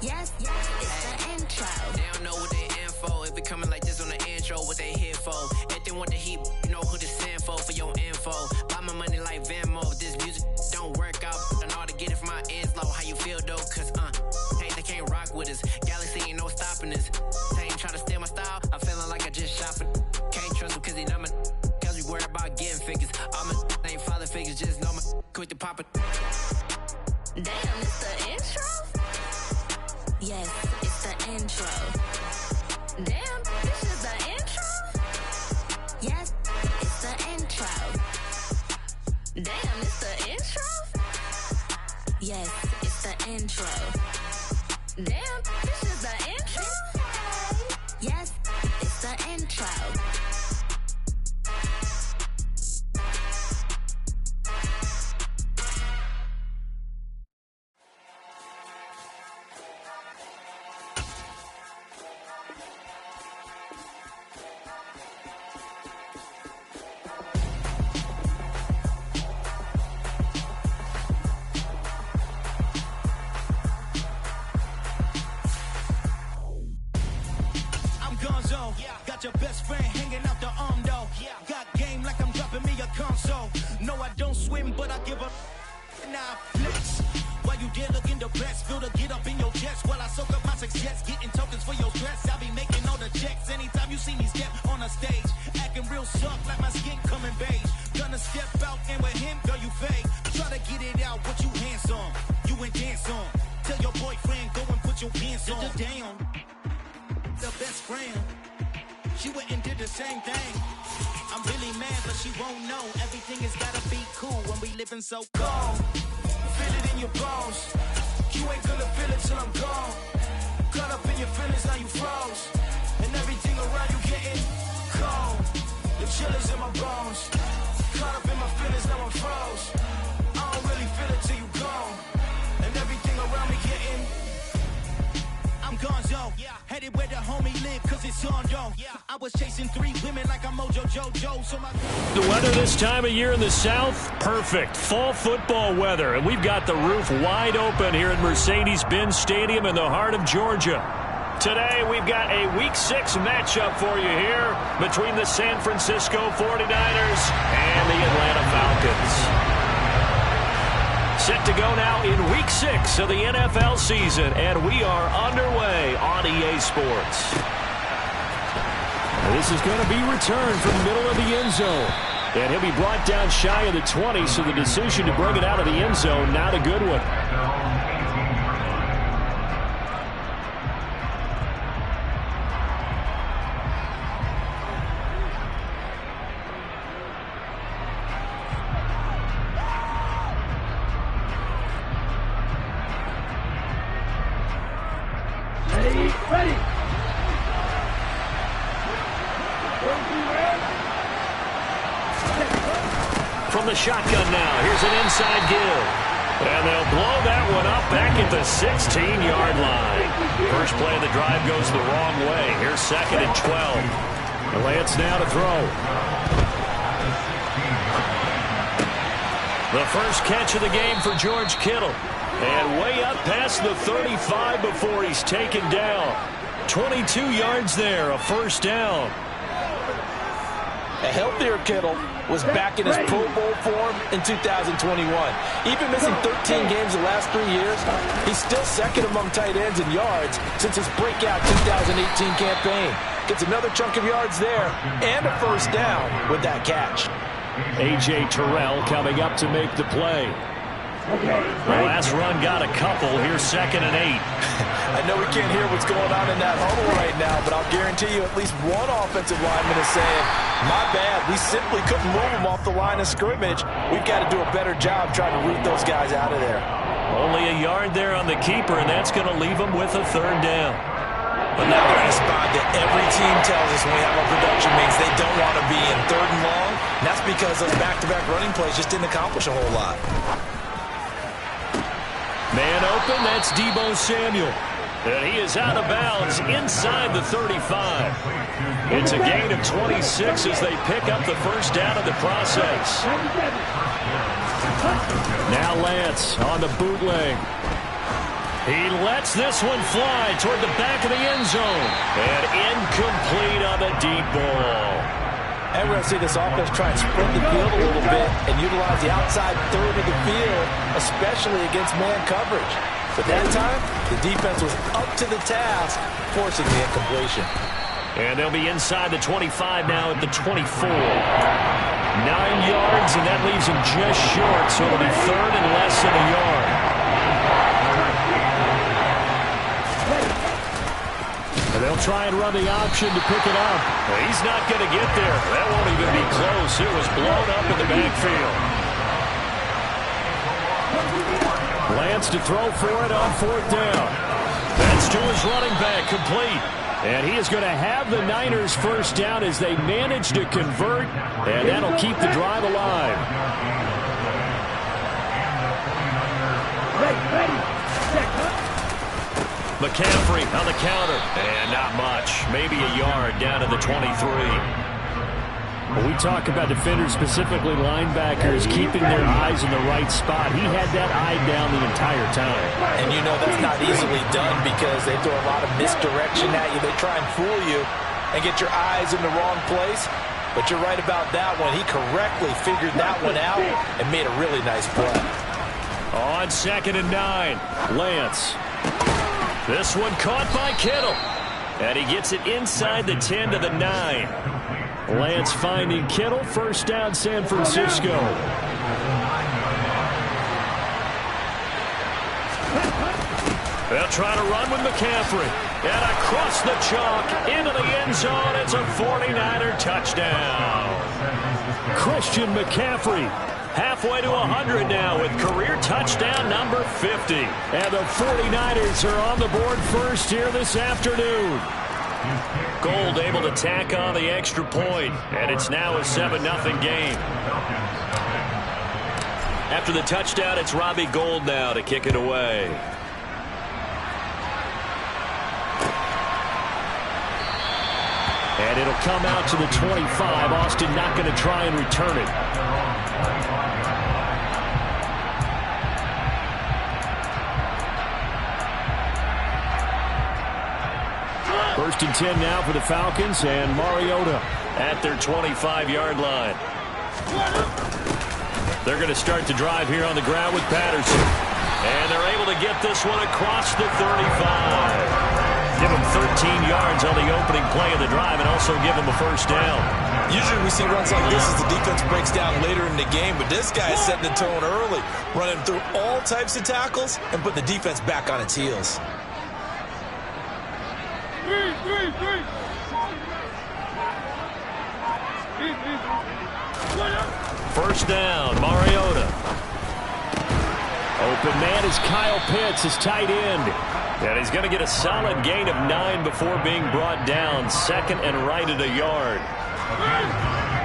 Yes, it's the intro. They don't know what they in for. If it coming like this on the intro, what they here for? If they want the heat, you know who to send for your info. Buy my money like Venmo. If this music don't work out, I know how to get it from my ends low. How you feel though? Cause hey, they can't rock with us. Galaxy ain't no stopping us. They ain't try to steal my style. I'm feeling like I just shot for. Can't trust them cause they not my. Cause we worried about getting figures. All my ain't father figures, just know my quick to pop it. Damn, it's the intro? Yes, it's the intro. Damn, this is the intro? Yes, it's the intro. Damn, it's the intro? Yes, it's the intro. Damn, this is the intro? Yes, it's the intro. Got your best friend hanging out the arm though. Got game like I'm dropping me a console. No, I don't swim, but I give a nah flex. While you there looking the best, feel to get up in your chest while I soak up my success, getting tokens for your stress. I'll be making all the checks anytime you see me step on a stage, acting real soft like my skin coming beige. Gonna step out and with him, girl, you fake. Try to get it out, what you handsome, you ain't dance on. Tell your boyfriend go and put your pants on. Down, the best friend. She went and did the same thing. I'm really mad, but she won't know. Everything has gotta be cool when we living so cold. Feel it in your bones. You ain't gonna feel it till I'm gone. Caught up in your feelings, now you froze. And everything around you getting cold. The chill is in my bones. Caught up in my feelings, now I'm froze. I don't really feel it till you gone. And everything around me getting I'm gonzo, headed where the homie live, cause it's on though. I was chasing 3 women like I'm Mojo Jojo, so my... The weather this time of year in the South, perfect. Fall football weather, and we've got the roof wide open here at Mercedes-Benz Stadium in the heart of Georgia. Today, we've got a Week 6 matchup for you here between the San Francisco 49ers and the Atlanta Falcons. Set to go now in Week 6 of the NFL season, and we are underway on EA Sports. This is going to be returned from the middle of the end zone. And he'll be brought down shy of the 20, so the decision to bring it out of the end zone, not a good one. Ready. From the shotgun now, here's an inside give. And they'll blow that one up back at the 16-yard line. First play of the drive goes the wrong way. Here's 2nd and 12. The Lance now to throw. The first catch of the game for George Kittle. And way up past the 35 before he's taken down. 22 yards there, a first down. A healthier Kittle was back in his Pro Bowl form in 2021. Even missing 13 games the last 3 years, he's still second among tight ends in yards since his breakout 2018 campaign. Gets another chunk of yards there and a first down with that catch. A.J. Terrell coming up to make the play. The last run got a couple. Here's 2nd and 8. I know we can't hear what's going on in that huddle right now, but I'll guarantee you at least one offensive lineman is saying, my bad, we simply couldn't move them off the line of scrimmage. We've got to do a better job trying to root those guys out of there. Only a yard there on the keeper, and that's going to leave them with a 3rd down. Another spot that every team tells us when we have our production means they don't want to be in 3rd and long. And that's because those back-to-back running plays just didn't accomplish a whole lot. Man open, that's Deebo Samuel. And he is out of bounds inside the 35. It's a gain of 26 as they pick up the first down of the process. Now Lance on the bootleg. He lets this one fly toward the back of the end zone. And incomplete on the deep ball. And we're going to see this offense try and spread the field a little bit and utilize the outside third of the field, especially against man coverage. But that time, the defense was up to the task, forcing the incompletion. And they'll be inside the 25 now at the 24. 9 yards, and that leaves them just short, so it'll be third and less than a yard. And they'll try and run the option to pick it up. He's not going to get there. That won't even be close. It was blown up in the backfield. Lance to throw for it on 4th down. That's to his running back, complete. And he is going to have the Niners first down as they manage to convert, and that'll keep the drive alive. McCaffrey on the counter, and not much. Maybe a yard down to the 23. When we talk about defenders, specifically linebackers, keeping their eyes in the right spot, he had that eye down the entire time. And you know that's not easily done because they throw a lot of misdirection at you. They try and fool you and get your eyes in the wrong place. But you're right about that one. He correctly figured that one out and made a really nice play. On 2nd and 9, Lance. This one caught by Kittle. And he gets it inside the 10 to the 9. Lance finding Kittle, first down San Francisco. They'll try to run with McCaffrey. And across the chalk into the end zone. It's a 49er touchdown. Christian McCaffrey halfway to 100 now with career touchdown number 50. And the 49ers are on the board first here this afternoon. Gold able to tack on the extra point, and it's now a 7-0 game. After the touchdown, it's Robbie Gould now to kick it away. And it'll come out to the 25. Austin not going to try and return it. First and 10 now for the Falcons, and Mariota at their 25-yard line. They're going to start the drive here on the ground with Patterson. And they're able to get this one across the 35. Give them 13 yards on the opening play of the drive and also give them a first down. Usually we see runs like this as the defense breaks down later in the game, but this guy is setting the tone early, running through all types of tackles and putting the defense back on its heels. First down, Mariota. Open man is Kyle Pitts, his tight end. And he's going to get a solid gain of 9 before being brought down. 2nd and right at a yard.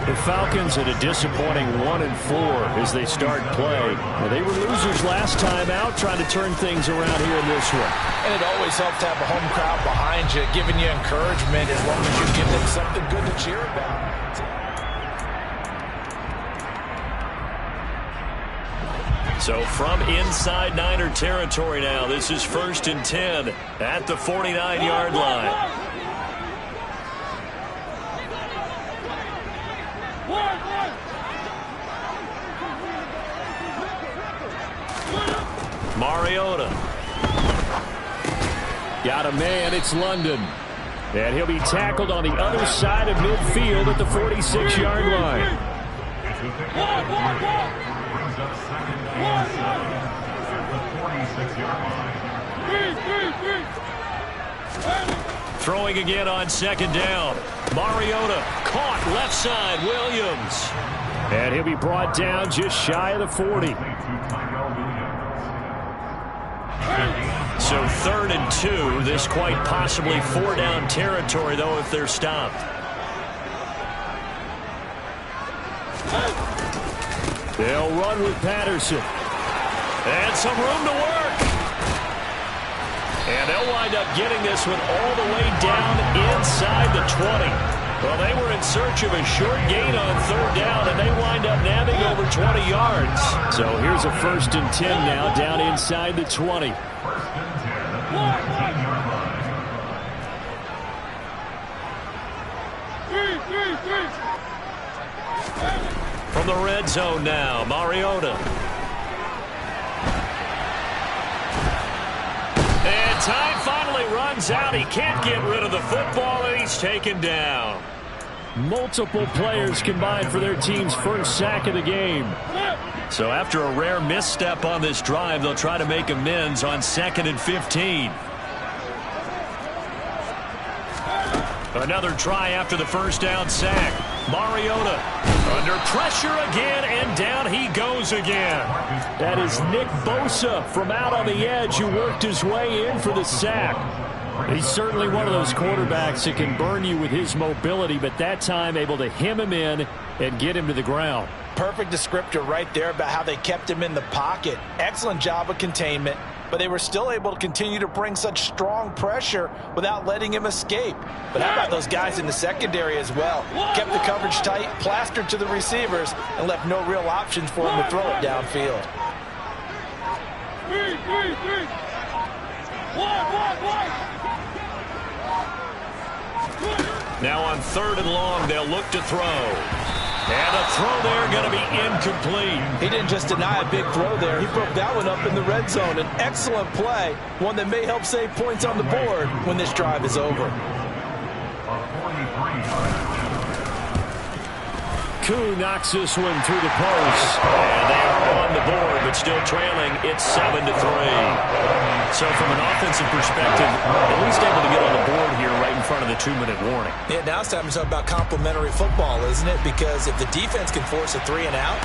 The Falcons at a disappointing 1-4 as they start play. Now, they were losers last time out, trying to turn things around here in this one. And it always helps to have a home crowd behind you, giving you encouragement as long as you give them something good to cheer about. So from inside Niner territory now, this is 1st and 10 at the 49-yard line. Mariota. Got a man, it's London. And he'll be tackled on the other side of midfield at the 46-yard line. Throwing again on 2nd down. Mariota caught left side, Williams. And he'll be brought down just shy of the 40. So 3rd and 2. This quite possibly 4-down territory, though, if they're stopped. They'll run with Patterson. And some room to work. And they'll wind up getting this one all the way down inside the 20. Well, they were in search of a short gain on 3rd down, and they wind up nabbing over 20 yards. So here's a 1st and 10 now, down inside the 20. From the red zone now, Mariota. And time finally runs out. He can't get rid of the football, and he's taken down. Multiple players combined for their team's first sack of the game. So after a rare misstep on this drive, they'll try to make amends on 2nd and 15. Another try after the first down sack. Mariota under pressure again, and down he goes again. That is Nick Bosa from out on the edge who worked his way in for the sack. He's certainly one of those quarterbacks that can burn you with his mobility, but that time able to hem him in and get him to the ground. Perfect descriptor right there about how they kept him in the pocket. Excellent job of containment, but they were still able to continue to bring such strong pressure without letting him escape. But how about those guys in the secondary as well? Kept the coverage tight, plastered to the receivers, and left no real options for him to throw it downfield. Now on 3rd and long, they'll look to throw. And a throw there going to be incomplete. He didn't just deny a big throw there. He broke that one up in the red zone. An excellent play, one that may help save points on the board when this drive is over. Koo knocks this one through the post. And they are on the board, but still trailing. It's 7-3. So from an offensive perspective, at least able to get on the board here right in front of the 2-minute warning. Yeah, now it's time to talk about complementary football, isn't it? Because if the defense can force a 3 and out,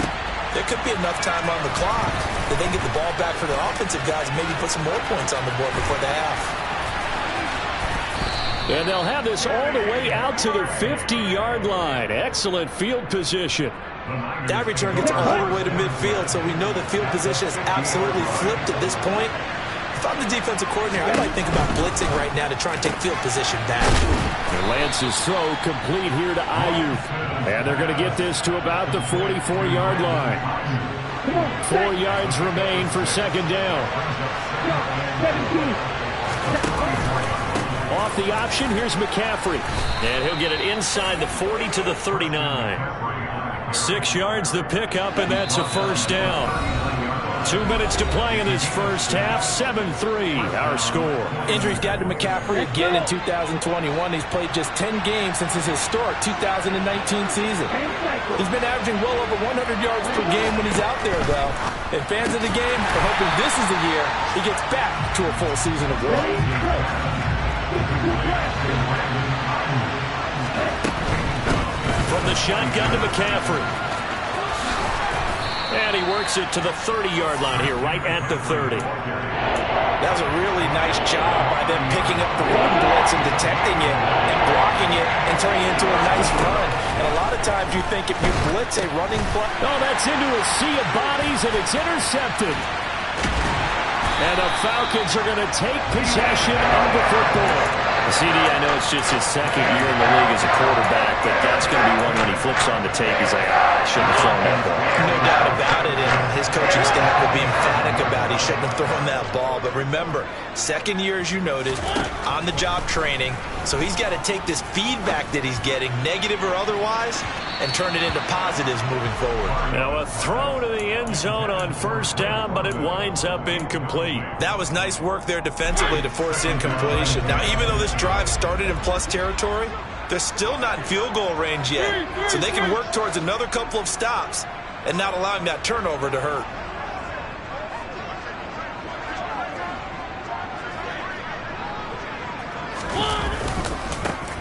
there could be enough time on the clock that they can get the ball back for their offensive guys and maybe put some more points on the board before the half. And they'll have this all the way out to their 50-yard line. Excellent field position. That return gets all the way to midfield, so we know the field position is absolutely flipped at this point. If I'm the defensive coordinator, I might think about blitzing right now to try and take field position back. And Lance's throw complete here to Ayuk. And they're going to get this to about the 44-yard line. 4 yards remain for 2nd down. Off the option, here's McCaffrey. And he'll get it inside the 40 to the 39. 6 yards the pickup, and that's a first down. 2 minutes to play in this first half. 7-3, our score. Injuries got to McCaffrey again in 2021. He's played just 10 games since his historic 2019 season. He's been averaging well over 100 yards per game when he's out there, though. And fans of the game are hoping this is the year he gets back to a full season of work. From the shotgun to McCaffrey. And he works it to the 30-yard line here, right at the 30. That was a really nice job by them picking up the run blitz and detecting it and blocking it and turning it into a nice run. And a lot of times you think if you blitz a running play... Oh, that's into a sea of bodies, and it's intercepted. And the Falcons are going to take possession of the football. CD, I know it's just his 2nd year in the league as a quarterback, but that's going to be one when he flips on the tape. He's like, I shouldn't have thrown that ball. No doubt about it, and his coaching staff will be emphatic about he shouldn't have thrown that ball. But remember, 2nd year, as you noted, on-the-job training, so he's got to take this feedback that he's getting, negative or otherwise, and turn it into positives moving forward. Now a throw to the end zone on first down, but it winds up incomplete. That was nice work there defensively to force incompletion. Now, even though this drive started in plus territory, they're still not in field goal range yet, so they can work towards another couple of stops and not allowing that turnover to hurt.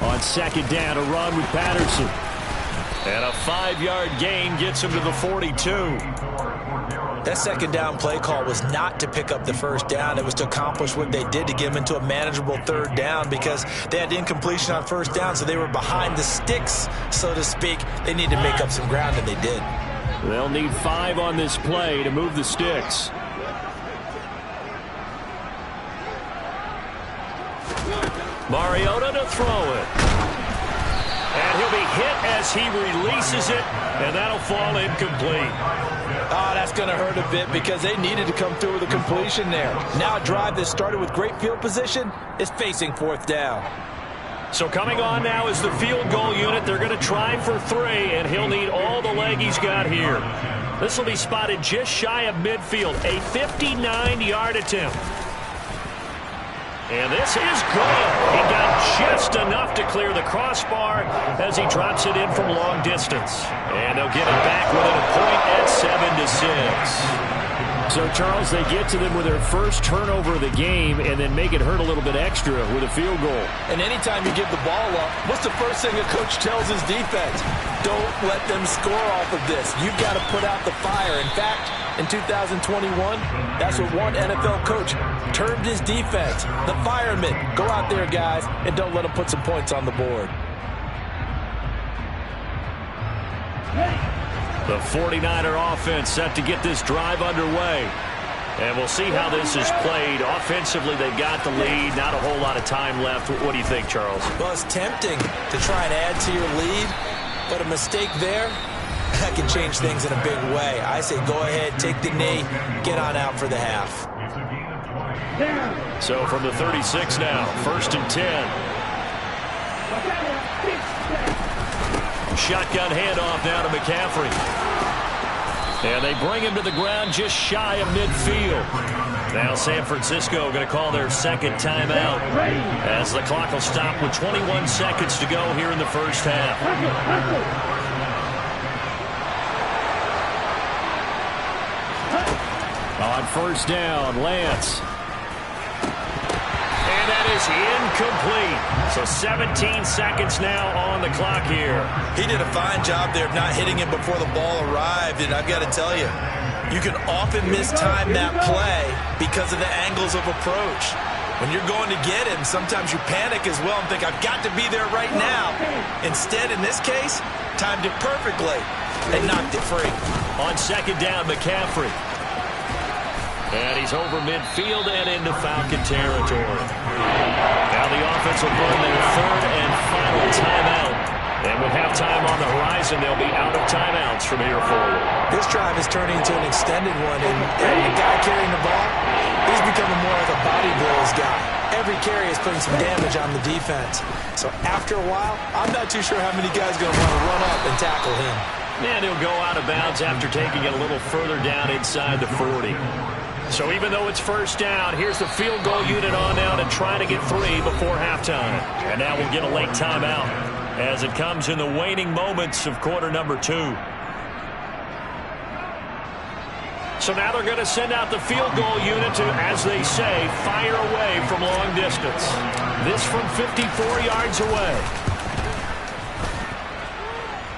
On 2nd down, a run with Patterson. And a 5-yard gain gets him to the 42. That 2nd down play call was not to pick up the first down. It was to accomplish what they did to get him into a manageable 3rd down because they had incompletion on first down, so they were behind the sticks, so to speak. They needed to make up some ground, and they did. They'll need 5 on this play to move the sticks. Mariota to throw it. And he'll be hit as he releases it, and that'll fall incomplete. Oh, that's going to hurt a bit because they needed to come through with a completion there. Now a drive that started with great field position is facing fourth down. So coming on now is the field goal unit. They're going to try for 3, and he'll need all the leg he's got here. This will be spotted just shy of midfield, a 59-yard attempt. And this is good. He got just enough to clear the crossbar as he drops it in from long distance. And they'll get it back within a point at 7-6. So, Charles, they get to them with their first turnover of the game and then make it hurt a little bit extra with a field goal. And anytime you give the ball up, what's the first thing a coach tells his defense? Don't let them score off of this. You've got to put out the fire. In fact, in 2021, that's what one NFL coach termed his defense. The firemen. Go out there, guys, and don't let them put some points on the board. The 49er offense set to get this drive underway. And we'll see how this is played. Offensively, they got the lead. Not a whole lot of time left. What do you think, Charles? Well, it's tempting to try and add to your lead, but a mistake there, that can change things in a big way. I say go ahead, take the knee, get on out for the half. So from the 36 now, 1st and 10. Shotgun handoff now to McCaffrey. And they bring him to the ground just shy of midfield. Now San Francisco going to call their second timeout as the clock will stop with 21 seconds to go here in the first half. On first down, Lance. And that is incomplete. So 17 seconds now on the clock here. He did a fine job there of not hitting him before the ball arrived. And I've got to tell you, you can often mistime that play because of the angles of approach. When you're going to get him, sometimes you panic as well and think, I've got to be there right now. Instead, in this case, timed it perfectly and knocked it free. On second down, McCaffrey. And he's over midfield and into Falcon territory. Now the offense will burn their third and final timeout. And with halftime on the horizon, they'll be out of timeouts from here forward. This drive is turning into an extended one, and the guy carrying the ball, he's becoming more of a body blows guy. Every carry is putting some damage on the defense. So after a while, I'm not too sure how many guys are going to want to run up and tackle him. And he'll go out of bounds after taking it a little further down inside the 40. So even though it's first down, here's the field goal unit on now to try to get 3 before halftime. And now we'll get a late timeout as it comes in the waning moments of quarter number 2. So now they're going to send out the field goal unit to, as they say, fire away from long distance. This from 54 yards away.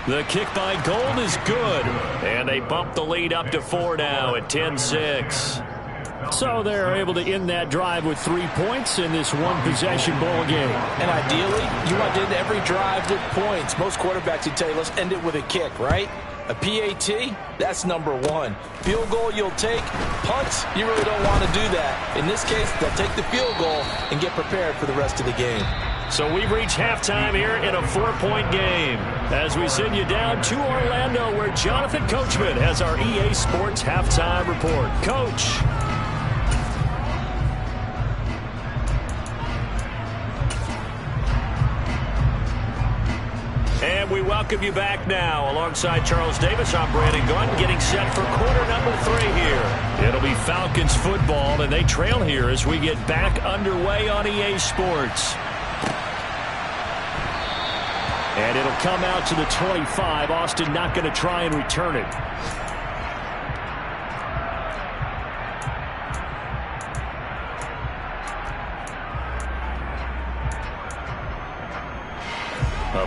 The kick by Gold is good. And they bump the lead up to 4 now at 10-6. So they're able to end that drive with 3 points in this one-possession ball game. And ideally, you want to end every drive with points. Most quarterbacks would tell you, let's end it with a kick, right? A PAT, that's number 1. Field goal you'll take. Punts, you really don't want to do that. In this case, they'll take the field goal and get prepared for the rest of the game. So we've reached halftime here in a 4-point game as we send you down to Orlando where Jonathan Coachman has our EA Sports halftime report. Coach. And we welcome you back now. Alongside Charles Davis, I'm Brandon Gunn, getting set for quarter number 3 here. It'll be Falcons football, and they trail here as we get back underway on EA Sports. And it'll come out to the 25. Austin not going to try and return it.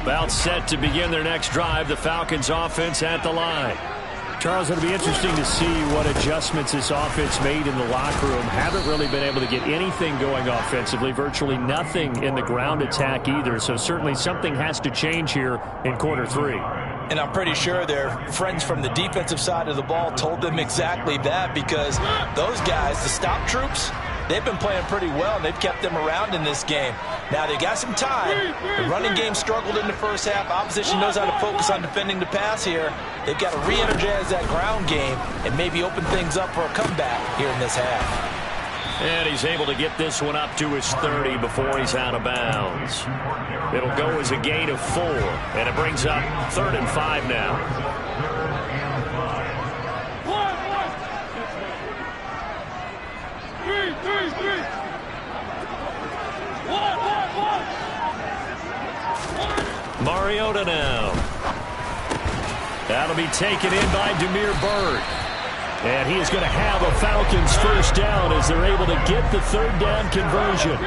About set to begin their next drive. The Falcons offense at the line. Charles, it'll be interesting to see what adjustments this offense made in the locker room. Haven't really been able to get anything going offensively. Virtually nothing in the ground attack either. So certainly something has to change here in quarter 3. And I'm pretty sure their friends from the defensive side of the ball told them exactly that, because those guys, the stop troops, they've been playing pretty well, and they've kept them around in this game. Now, they got some time. The running game struggled in the first half. Opposition knows how to focus on defending the pass here. They've got to re-energize that ground game and maybe open things up for a comeback here in this half. And he's able to get this one up to his 30 before he's out of bounds. It'll go as a gain of 4, and it brings up 3rd and 5 now. Mariota now. That'll be taken in by Demir Bird. And he is going to have a Falcons first down as they're able to get the 3rd down conversion.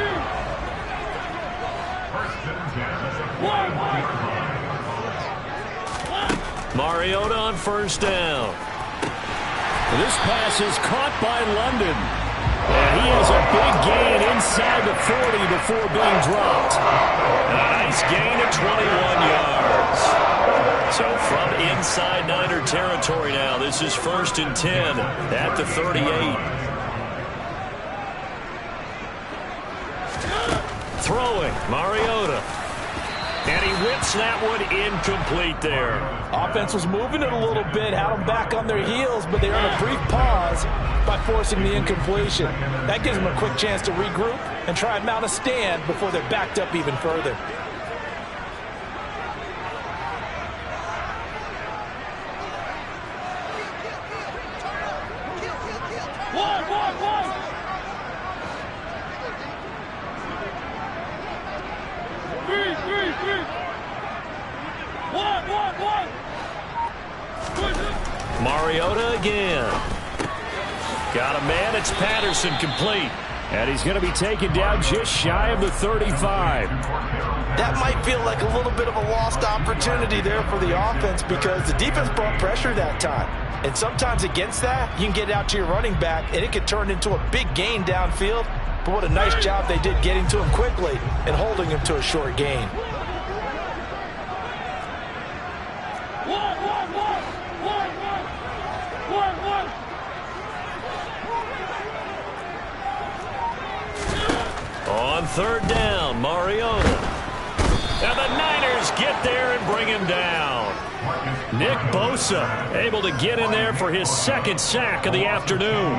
Mariota on first down. This pass is caught by London. And he has a big gain inside the 40 before being dropped. A nice gain of 21 yards. So from inside Niner territory now, this is 1st and 10 at the 38. Throwing, Mariota. And he whips that one incomplete there. Offense was moving it a little bit, had them back on their heels, but they earned a brief pause by forcing the incompletion. That gives them a quick chance to regroup and try and mount a stand before they're backed up even further. Mariota again. Got a man. It's Patterson complete. And he's going to be taken down just shy of the 35. That might feel like a little bit of a lost opportunity there for the offense because the defense brought pressure that time. And sometimes against that, you can get out to your running back, and it could turn into a big gain downfield. But what a nice job they did getting to him quickly and holding him to a short gain. On 3rd down, Mariota. And the Niners get there and bring him down. Nick Bosa able to get in there for his 2nd sack of the afternoon.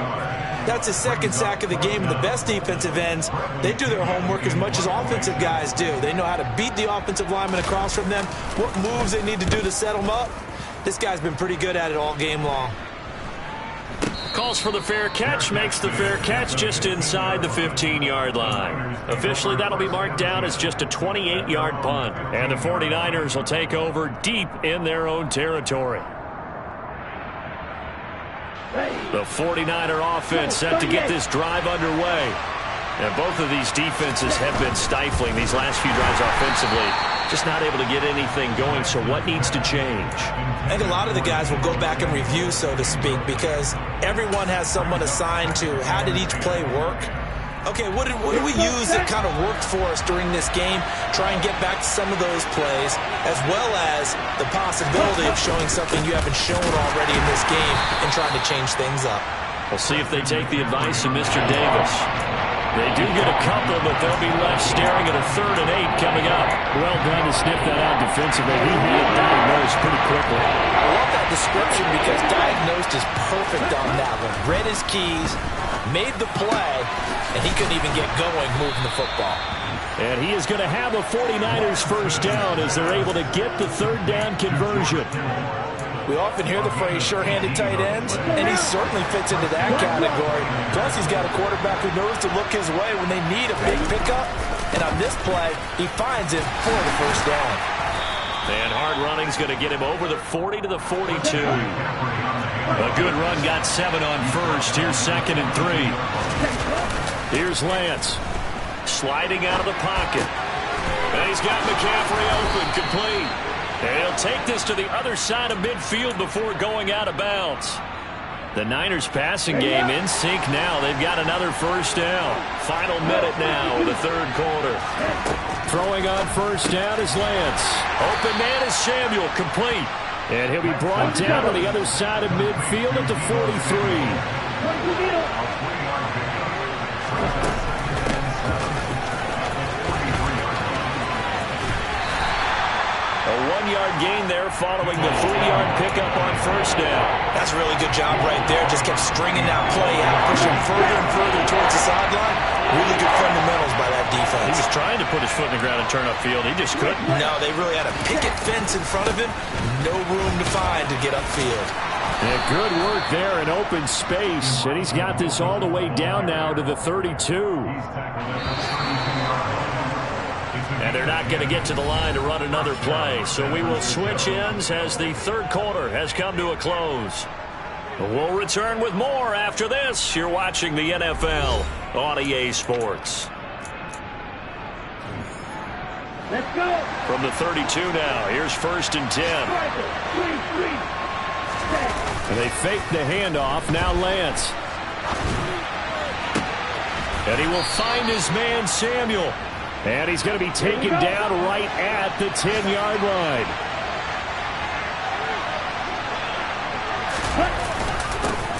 That's his 2nd sack of the game. And the best defensive ends, they do their homework as much as offensive guys do. They know how to beat the offensive lineman across from them, what moves they need to do to set them up. This guy's been pretty good at it all game long. Calls for the fair catch, makes the fair catch just inside the 15-yard line. Officially, that'll be marked down as just a 28-yard punt. And the 49ers will take over deep in their own territory. The 49er offense set to get this drive underway. And both of these defenses have been stifling these last few drives offensively. Just not able to get anything going, so what needs to change? I think a lot of the guys will go back and review, so to speak, because everyone has someone assigned to how did each play work. Okay, what did we use that kind of worked for us during this game? Try and get back to some of those plays, as well as the possibility of showing something you haven't shown already in this game and trying to change things up. We'll see if they take the advice of Mr. Davis. They do get a couple, but they'll be left staring at a 3rd and 8 coming up. Well done to sniff that out defensively. He had it diagnosed pretty quickly. I love that description because diagnosed is perfect on that one. Read his keys, made the play, and he couldn't even get going moving the football. And he is going to have a 49ers first down as they're able to get the 3rd down conversion. We often hear the phrase sure-handed tight ends, and he certainly fits into that category. Plus, he's got a quarterback who knows to look his way when they need a big pickup. And on this play, he finds him for the first down. And hard running's going to get him over the 40 to the 42. A good run got 7 on first. Here's 2nd and 3. Here's Lance. Sliding out of the pocket. And he's got McCaffrey open, complete. And he'll take this to the other side of midfield before going out of bounds. The Niners passing game in sync now. They've got another first down. Final minute now in the 3rd quarter. Throwing on first down is Lance. Open man is Samuel, complete. And he'll be brought down to the other side of midfield at the 43. gain there following the 3-yard pickup on first down. That's a really good job right there. Just kept stringing that play out, pushing further and further towards the sideline. Really good fundamentals by that defense. He was trying to put his foot in the ground and turn upfield. He just couldn't. No, they really had a picket fence in front of him. No room to find to get upfield. Yeah, good work there in open space. And he's got this all the way down now to the 32. And they're not going to get to the line to run another play. So we will switch ends as the third quarter has come to a close. We'll return with more after this. You're watching the NFL on EA Sports. Let's go. From the 32 now, here's 1st and 10. And they fake the handoff. Now Lance. And he will find his man Samuel. And he's going to be taken down right at the 10-yard line.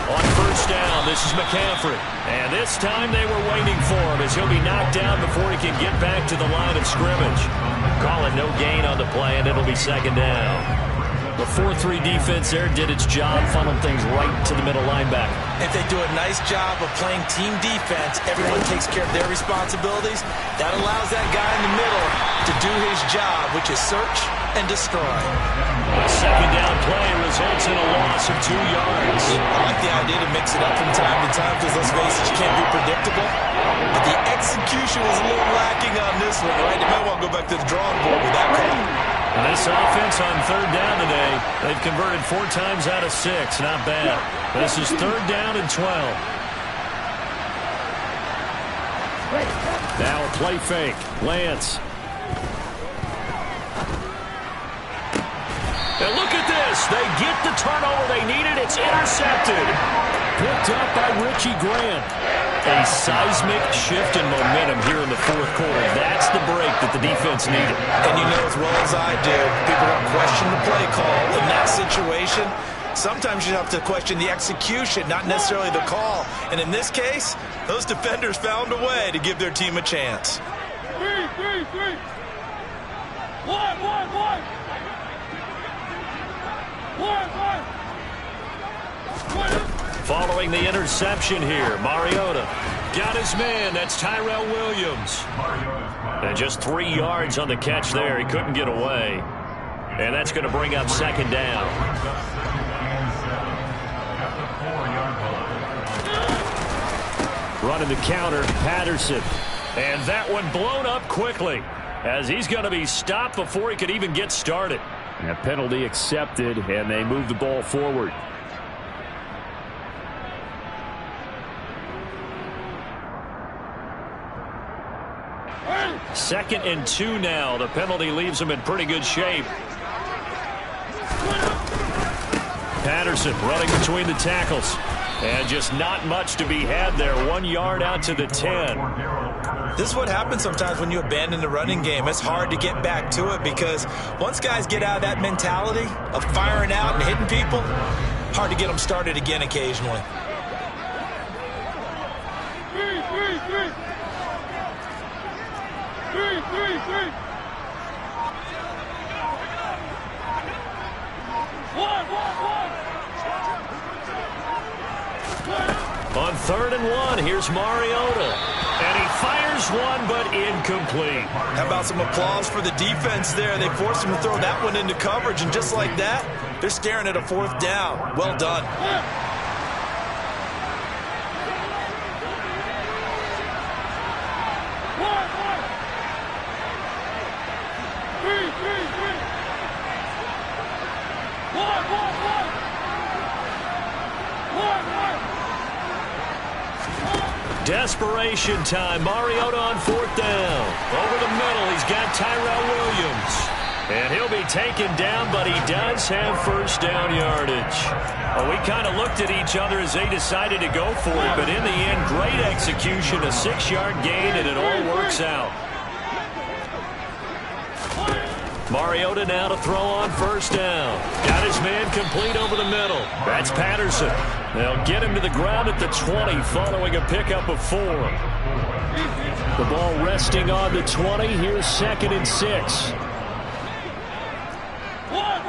On first down, this is McCaffrey. And this time they were waiting for him as he'll be knocked down before he can get back to the line of scrimmage. Call it no gain on the play, and it'll be 2nd down. The 4-3 defense there did its job, funneled things right to the middle linebacker. If they do a nice job of playing team defense, everyone takes care of their responsibilities. That allows that guy in the middle to do his job, which is search and destroy. A 2nd down play results in a loss of 2 yards. I like the idea to mix it up from time to time because, let's face it, you can't be predictable. But the execution was a little lacking on this one, right? They might want to go back to the drawing board with that call. And this offense on 3rd down today, they've converted 4 times out of 6. Not bad. This is 3rd down and 12. Now a play fake. Lance. And look at this. They get the turnover they needed. It's intercepted. Picked up by Richie Grant. A seismic shift in momentum here in the 4th quarter. That's the break that the defense needed. And you know as well as I do, people don't question the play call in that situation. Sometimes you have to question the execution, not necessarily the call. And in this case, those defenders found a way to give their team a chance. 3, 3, 3. 1, 1, 1. 1, 1. Following the interception here, Mariota got his man. That's Tyrell Williams. And just 3 yards on the catch there. He couldn't get away. And that's going to bring up 2nd down. Running the counter, Patterson. And that one blown up quickly as he's going to be stopped before he could even get started. And a penalty accepted, and they move the ball forward. Second and 2 now. The penalty leaves him in pretty good shape. Patterson running between the tackles. And just not much to be had there. 1 yard out to the 10. This is what happens sometimes when you abandon the running game. It's hard to get back to it because once guys get out of that mentality of firing out and hitting people, hard to get them started again occasionally. 3. 1, 1, 1. On 3rd and 1, here's Mariota. And he fires one, but incomplete. How about some applause for the defense there? They forced him to throw that one into coverage, and just like that, they're staring at a 4th down. Well done. Desperation time. Mariota on 4th down. Over the middle, he's got Tyrell Williams. And he'll be taken down, but he does have 1st down yardage. Well, we kind of looked at each other as they decided to go for it, but in the end, great execution, a 6-yard gain, and it all works out. Mariota now to throw on 1st down. Got his man complete over the middle. That's Patterson. They'll get him to the ground at the 20 following a pickup of 4. The ball resting on the 20. Here's 2nd and 6. 1.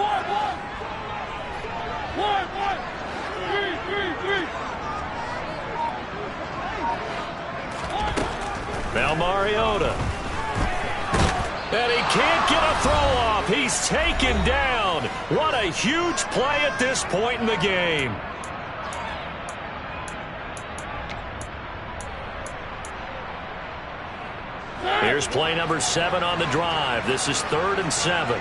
Now Mariota. And he can't get a throw off. He's taken down. What a huge play at this point in the game. Here's play number 7 on the drive. This is 3rd and 7.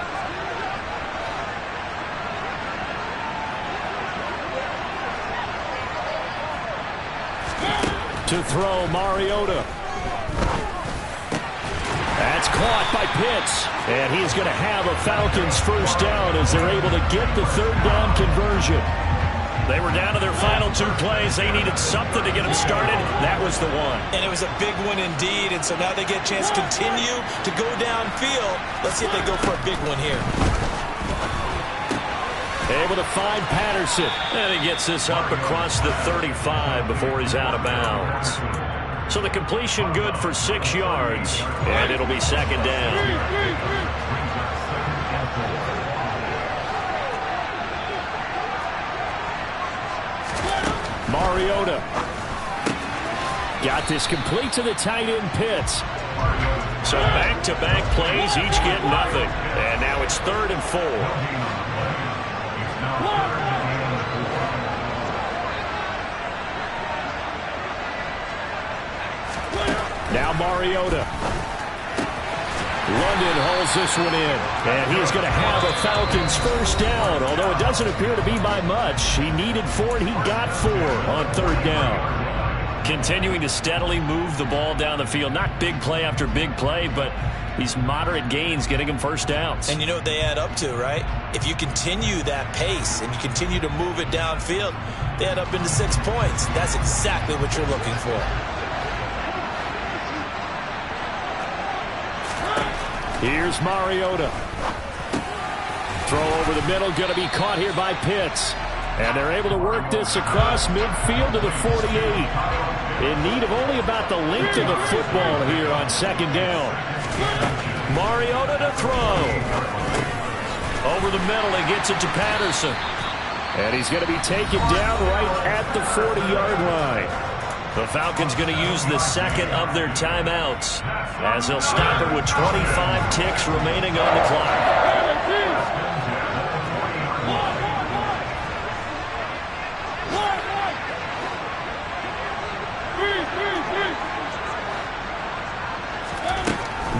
To throw, Mariota. That's caught by Pitts. And he's going to have a Falcons first down as they're able to get the 3rd down conversion. They were down to their final 2 plays. They needed something to get them started. That was the one. And it was a big one indeed. And so now they get a chance to continue to go downfield. Let's see if they go for a big one here. Able to find Patterson. And he gets this up across the 35 before he's out of bounds. So the completion good for 6 yards. And it'll be 2nd down. Mariota. Got this complete to the tight end Pitts. So back-to-back plays, each get nothing. And now it's 3rd and 4. Now Mariota. London holds this one in. And he is going to have a Falcons first down, although it doesn't appear to be by much. He needed 4, and he got 4 on 3rd down. Continuing to steadily move the ball down the field. Not big play after big play, but these moderate gains getting him first downs. And you know what they add up to, right? If you continue that pace and you continue to move it downfield, they add up into 6 points. That's exactly what you're looking for. Here's Mariota. Throw over the middle, going to be caught here by Pitts. And they're able to work this across midfield to the 48. In need of only about the length of the football here on 2nd down. Mariota to throw. Over the middle, he gets it to Patterson. And he's going to be taken down right at the 40-yard line. The Falcons going to use the 2nd of their timeouts as they'll stop it with 25 ticks remaining on the clock.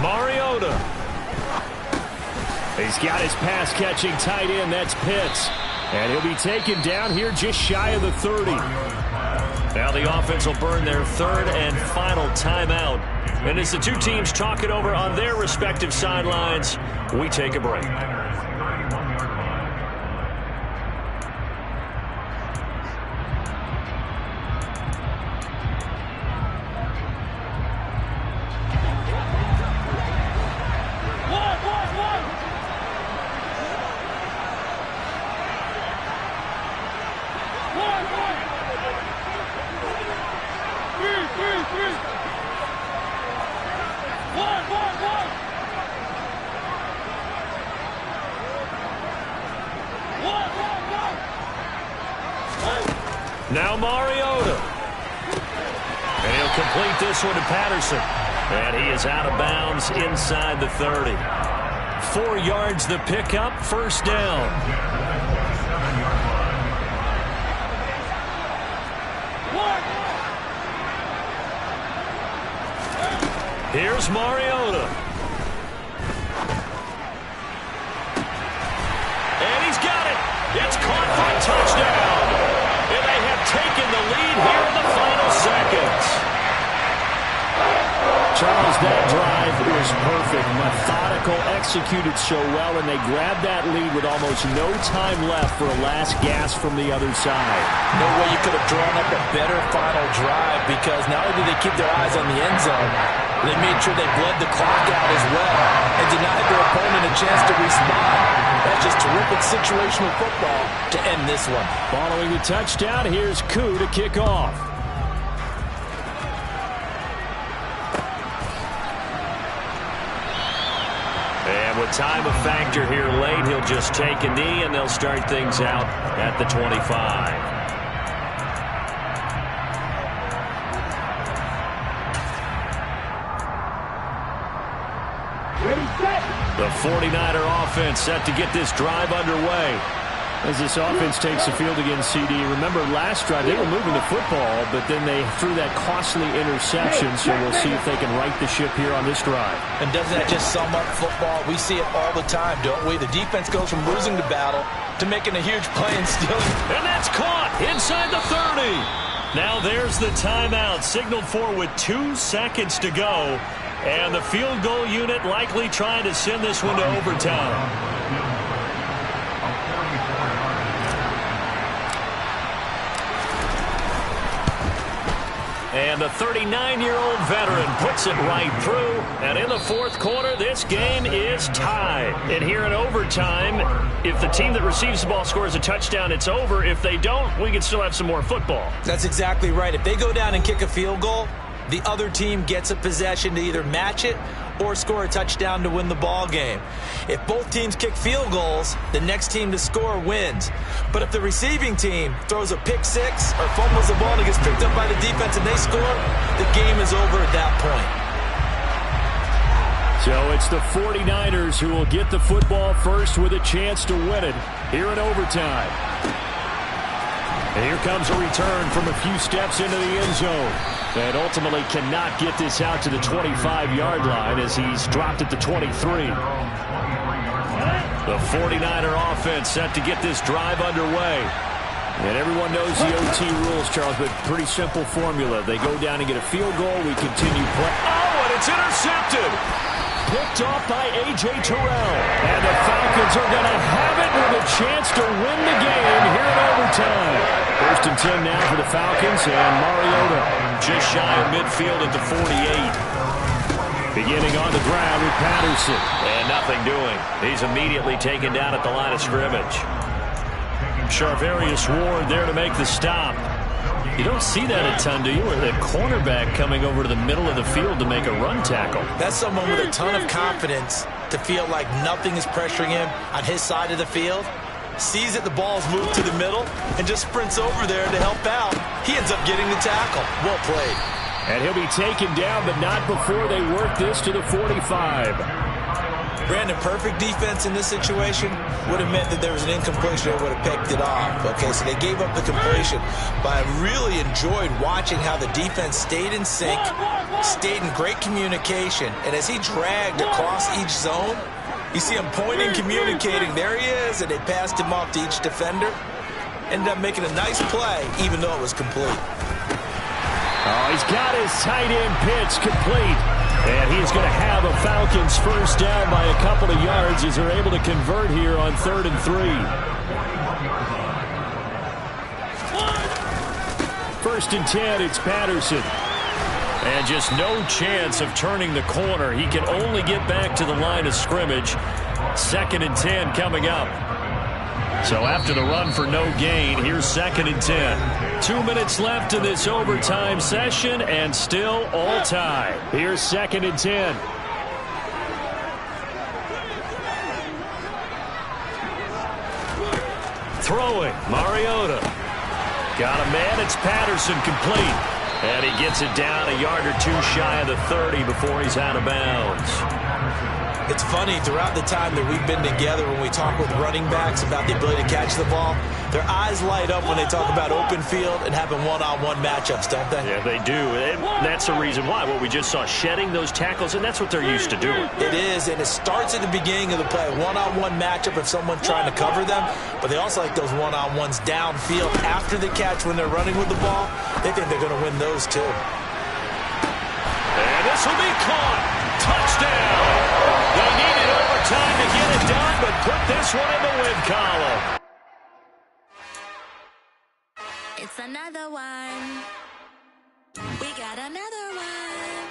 Mariota. He's got his pass-catching tight end. That's Pitts. And he'll be taken down here just shy of the 30. Now the offense will burn their 3rd and final timeout. And as the 2 teams talk it over on their respective sidelines, we take a break. Now Mariota. And he'll complete this one to Patterson. And he is out of bounds inside the 30. 4 yards the pickup, first down. Here's Mariota. And he's got it. It's caught for a touchdown. And they have taken the lead here in the final seconds. Charles, that drive was perfect. Methodical, executed so well, and they grabbed that lead with almost no time left for a last gasp from the other side. No way you could have drawn up a better final drive, because not only did they keep their eyes on the end zone, they made sure they bled the clock out as well and denied their opponent a chance to respond. That's just terrific situational football to end this one. Following the touchdown, here's Koo to kick off. And with time a factor here late, he'll just take a knee and they'll start things out at the 25. The 49er offense set to get this drive underway. As this offense takes the field against CD, remember last drive they were moving the football, but then they threw that costly interception, so we'll see if they can right the ship here on this drive. And doesn't that just sum up football? We see it all the time, don't we? The defense goes from losing the battle to making a huge play and stealing. And that's caught inside the 30. Now there's the timeout, signaled for with 2 seconds to go. And the field goal unit likely trying to send this one to overtime. And the 39-year-old veteran puts it right through. And in the fourth quarter, this game is tied. And here in overtime, if the team that receives the ball scores a touchdown, it's over. If they don't, we can still have some more football. That's exactly right. If they go down and kick a field goal, the other team gets a possession to either match it or score a touchdown to win the ball game. If both teams kick field goals, the next team to score wins. But if the receiving team throws a pick six or fumbles the ball and it gets picked up by the defense and they score, the game is over at that point. So it's the 49ers who will get the football first with a chance to win it here in overtime. And here comes a return from a few steps into the end zone. And ultimately cannot get this out to the 25-yard line as he's dropped at the 23. The 49er offense set to get this drive underway. And everyone knows the OT rules, Charles, but pretty simple formula. They go down and get a field goal. We continue play. Oh, and it's intercepted. Picked off by A.J. Terrell. And the Falcons are going to have it with a chance to win the game here in overtime. First and 10 now for the Falcons, and Mariota just shy of midfield at the 48. Beginning on the ground with Patterson. And nothing doing. He's immediately taken down at the line of scrimmage. Charvarius Ward there to make the stop. You don't see that a ton, do you? Or the cornerback coming over to the middle of the field to make a run tackle. That's someone with a ton of confidence to feel like nothing is pressuring him on his side of the field. Sees that the ball's moved to the middle and just sprints over there to help out. He ends up getting the tackle. Well played. And he'll be taken down, but not before they work this to the 45. Brandon, perfect defense in this situation would have meant that there was an incompletion and would have picked it off. Okay, so they gave up the completion. But I really enjoyed watching how the defense stayed in sync, stayed in great communication. And as he dragged across each zone, you see him pointing, communicating. There he is, and they passed him off to each defender. Ended up making a nice play, even though it was complete. Oh, he's got his tight end pitch complete. And he's going to have a Falcons first down by a couple of yards as they're able to convert here on 3rd and 3. First and 10, it's Patterson. And just no chance of turning the corner. He can only get back to the line of scrimmage. 2nd and 10 coming up. So after the run for no gain, here's 2nd and 10. 2 minutes left in this overtime session, and still all tied. Here's 2nd and 10. Throwing, Mariota. Got a man, it's Patterson, complete. And he gets it down a yard or two shy of the 30 before he's out of bounds. It's funny, throughout the time that we've been together, when we talk with running backs about the ability to catch the ball, their eyes light up when they talk about open field and having one-on-one matchups, don't they? Yeah, they do. And that's the reason why. What we just saw, shedding those tackles, and that's what they're used to doing. It is, and it starts at the beginning of the play. One-on-one matchup if someone's trying to cover them, but they also like those one-on-ones downfield after the catch when they're running with the ball. They think they're going to win those too. And this will be caught. Touchdown. They needed overtime to get it done, but put this one in the win column. It's another one. We got another one.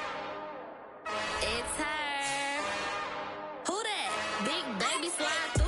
It's her. Who that? Big baby slide.